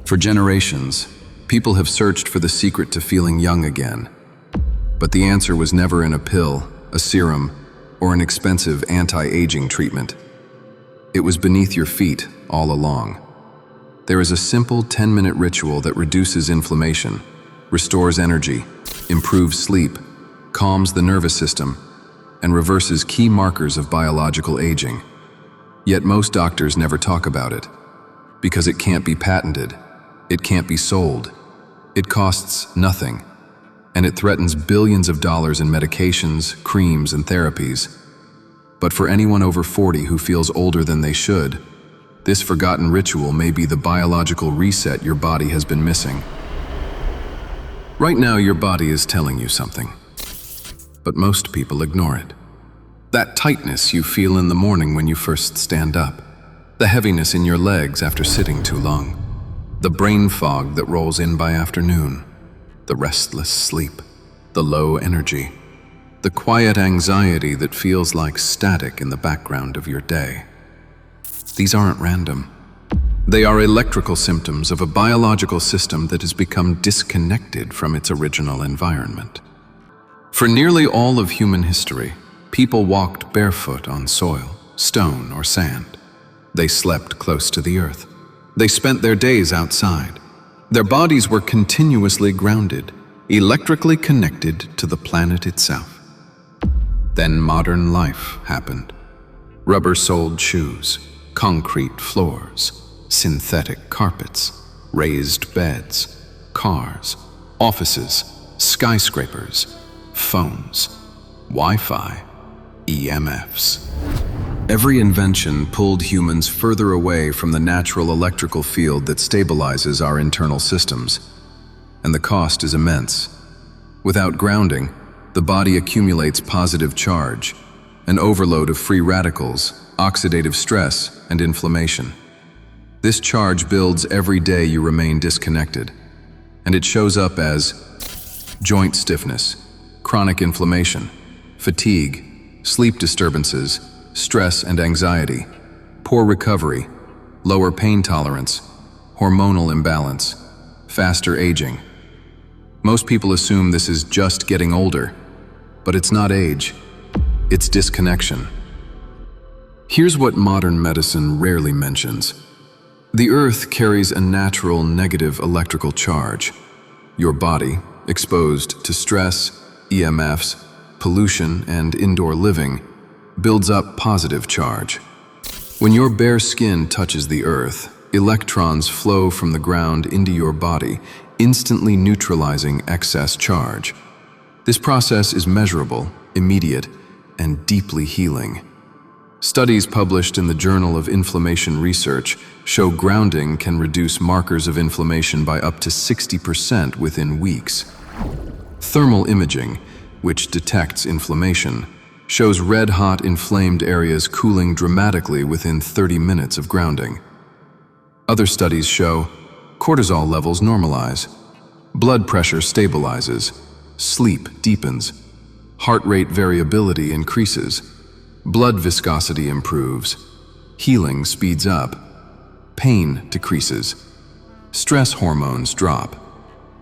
For generations, people have searched for the secret to feeling young again. But the answer was never in a pill, a serum, or an expensive anti-aging treatment. It was beneath your feet all along. There is a simple 10-minute ritual that reduces inflammation, restores energy, improves sleep, calms the nervous system, and reverses key markers of biological aging. Yet most doctors never talk about it, because it can't be patented, it can't be sold, it costs nothing, and it threatens billions of dollars in medications, creams, and therapies. But for anyone over 40 who feels older than they should, this forgotten ritual may be the biological reset your body has been missing. Right now, your body is telling you something, but most people ignore it. That tightness you feel in the morning when you first stand up, the heaviness in your legs after sitting too long, the brain fog that rolls in by afternoon, the restless sleep, the low energy, the quiet anxiety that feels like static in the background of your day. These aren't random. They are electrical symptoms of a biological system that has become disconnected from its original environment. For nearly all of human history, people walked barefoot on soil, stone, or sand. They slept close to the earth. They spent their days outside. Their bodies were continuously grounded, electrically connected to the planet itself. Then modern life happened. Rubber-soled shoes, concrete floors, synthetic carpets, raised beds, cars, offices, skyscrapers, phones, Wi-Fi, EMFs. Every invention pulled humans further away from the natural electrical field that stabilizes our internal systems, and the cost is immense. Without grounding, the body accumulates positive charge, an overload of free radicals, oxidative stress, and inflammation. This charge builds every day you remain disconnected, and it shows up as joint stiffness, chronic inflammation, fatigue, sleep disturbances, stress and anxiety, poor recovery, lower pain tolerance, hormonal imbalance, faster aging. Most people assume this is just getting older, but it's not age, it's disconnection. Here's what modern medicine rarely mentions. The earth carries a natural negative electrical charge. Your body, exposed to stress, EMFs, pollution, and indoor living, builds up positive charge. When your bare skin touches the earth, electrons flow from the ground into your body, instantly neutralizing excess charge. This process is measurable, immediate, and deeply healing. Studies published in the Journal of Inflammation Research show grounding can reduce markers of inflammation by up to 60% within weeks. Thermal imaging, which detects inflammation, shows red-hot inflamed areas cooling dramatically within 30 minutes of grounding. Other studies show cortisol levels normalize, blood pressure stabilizes, sleep deepens, heart rate variability increases, blood viscosity improves, healing speeds up, pain decreases, stress hormones drop,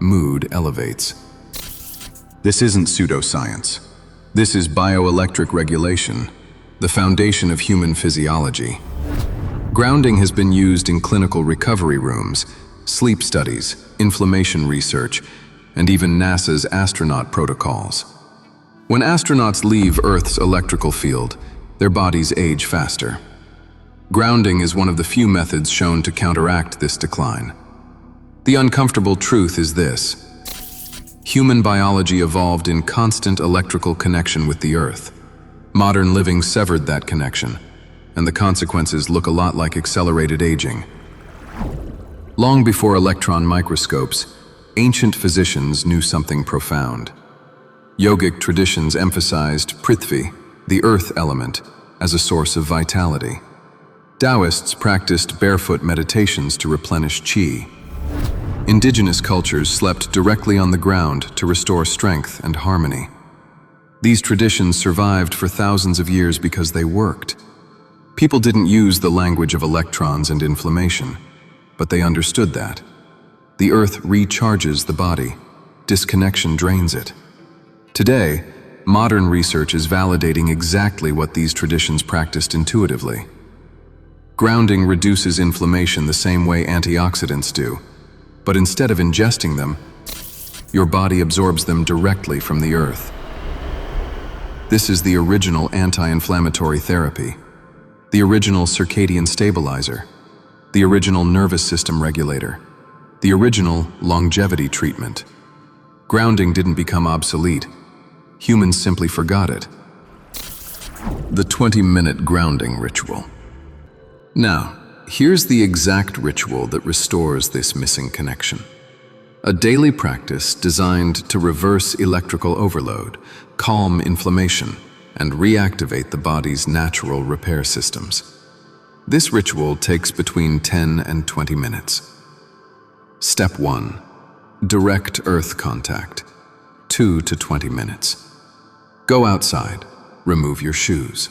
mood elevates. This isn't pseudoscience. This is bioelectric regulation, the foundation of human physiology. Grounding has been used in clinical recovery rooms, sleep studies, inflammation research, and even NASA's astronaut protocols. When astronauts leave Earth's electrical field, their bodies age faster. Grounding is one of the few methods shown to counteract this decline. The uncomfortable truth is this: human biology evolved in constant electrical connection with the Earth. Modern living severed that connection, and the consequences look a lot like accelerated aging. Long before electron microscopes, ancient physicians knew something profound. Yogic traditions emphasized Prithvi, the earth element, as a source of vitality. Taoists practiced barefoot meditations to replenish qi. Indigenous cultures slept directly on the ground to restore strength and harmony. These traditions survived for thousands of years because they worked. People didn't use the language of electrons and inflammation, but they understood that. The earth recharges the body. Disconnection drains it. Today, modern research is validating exactly what these traditions practiced intuitively. Grounding reduces inflammation the same way antioxidants do, but instead of ingesting them, your body absorbs them directly from the earth. This is the original anti-inflammatory therapy, the original circadian stabilizer, the original nervous system regulator, the original longevity treatment. Grounding didn't become obsolete. Humans simply forgot it. The 20-minute grounding ritual. Now, here's the exact ritual that restores this missing connection. A daily practice designed to reverse electrical overload, calm inflammation, and reactivate the body's natural repair systems. This ritual takes between 10 and 20 minutes. Step 1. Direct earth contact, 2 to 20 minutes. Go outside, remove your shoes.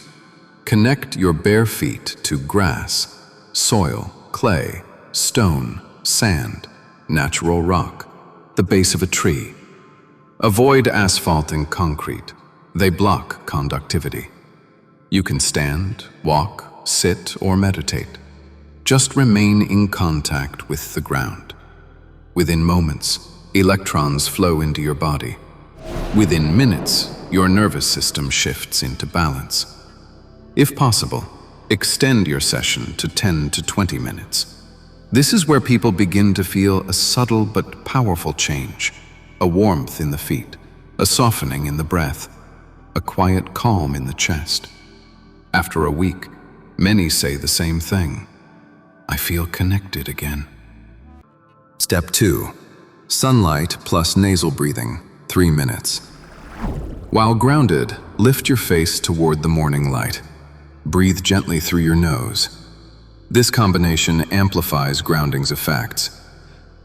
Connect your bare feet to grass, soil, clay, stone, sand, natural rock, the base of a tree. Avoid asphalt and concrete. They block conductivity. You can stand, walk, sit, or meditate. Just remain in contact with the ground. Within moments, electrons flow into your body. Within minutes, your nervous system shifts into balance. If possible, extend your session to 10 to 20 minutes. This is where people begin to feel a subtle but powerful change, a warmth in the feet, a softening in the breath, a quiet calm in the chest. After a week, many say the same thing. I feel connected again. Step 2. Sunlight plus nasal breathing, 3 minutes. While grounded, lift your face toward the morning light. Breathe gently through your nose. This combination amplifies grounding's effects.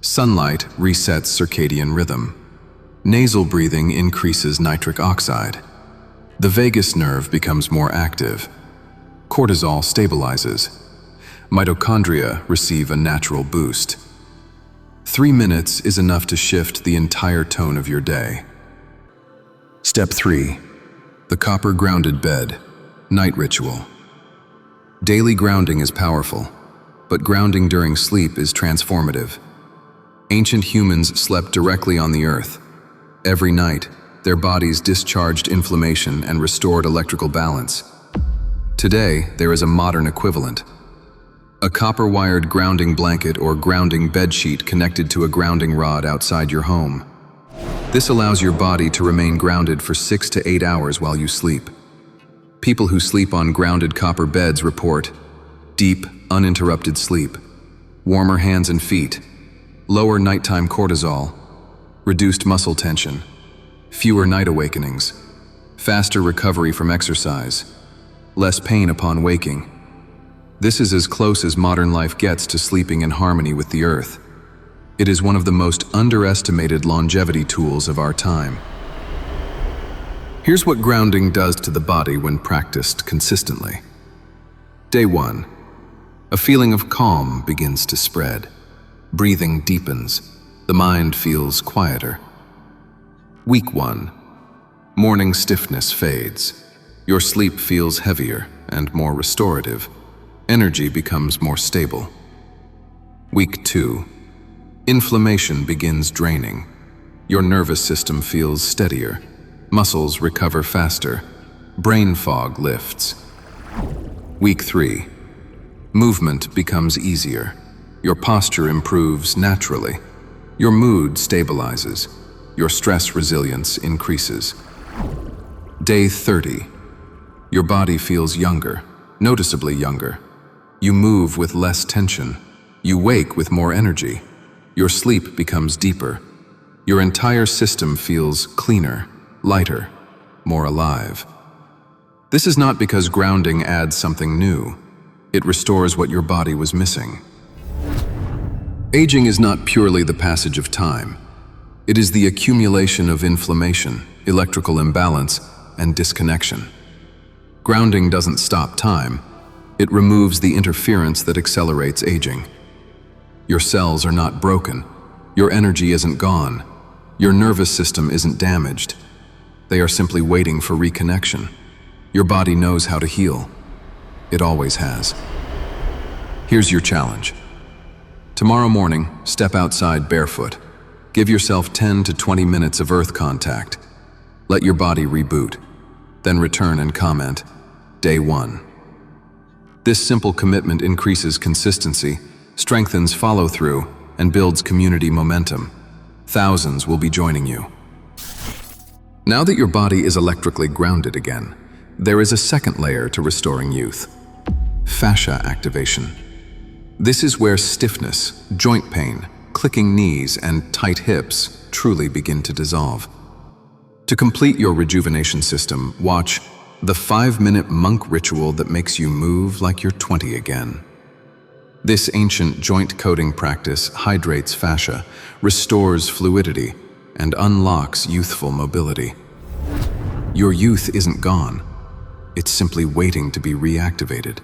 Sunlight resets circadian rhythm. Nasal breathing increases nitric oxide. The vagus nerve becomes more active. Cortisol stabilizes. Mitochondria receive a natural boost. 3 minutes is enough to shift the entire tone of your day. Step 3. The copper grounded bed, night ritual. Daily grounding is powerful, but grounding during sleep is transformative. Ancient humans slept directly on the earth. Every night, their bodies discharged inflammation and restored electrical balance. Today, there is a modern equivalent. A copper-wired grounding blanket or grounding bedsheet connected to a grounding rod outside your home. This allows your body to remain grounded for 6 to 8 hours while you sleep. People who sleep on grounded copper beds report deep, uninterrupted sleep, warmer hands and feet, lower nighttime cortisol, reduced muscle tension, fewer night awakenings, faster recovery from exercise, less pain upon waking. This is as close as modern life gets to sleeping in harmony with the earth. It is one of the most underestimated longevity tools of our time. Here's what grounding does to the body when practiced consistently. Day 1. A feeling of calm begins to spread. Breathing deepens. The mind feels quieter. Week 1. Morning stiffness fades. Your sleep feels heavier and more restorative. Energy becomes more stable. Week 2. Inflammation begins draining. Your nervous system feels steadier. Muscles recover faster. Brain fog lifts. Week 3. Movement becomes easier. Your posture improves naturally. Your mood stabilizes. Your stress resilience increases. Day 30. Your body feels younger, noticeably younger. You move with less tension. You wake with more energy. Your sleep becomes deeper. Your entire system feels cleaner, lighter, more alive. This is not because grounding adds something new. It restores what your body was missing. Aging is not purely the passage of time. It is the accumulation of inflammation, electrical imbalance, and disconnection. Grounding doesn't stop time. It removes the interference that accelerates aging. Your cells are not broken. Your energy isn't gone. Your nervous system isn't damaged. They are simply waiting for reconnection. Your body knows how to heal. It always has. Here's your challenge. Tomorrow morning, step outside barefoot. Give yourself 10 to 20 minutes of earth contact. Let your body reboot. Then return and comment, Day 1. This simple commitment increases consistency, strengthens follow-through, and builds community momentum. Thousands will be joining you. Now that your body is electrically grounded again, there is a second layer to restoring youth: fascia activation. This is where stiffness, joint pain, clicking knees, and tight hips truly begin to dissolve. To complete your rejuvenation system, watch the 5-minute monk ritual that makes you move like you're 20 again. This ancient joint coding practice hydrates fascia, restores fluidity, and unlocks youthful mobility. Your youth isn't gone. It's simply waiting to be reactivated.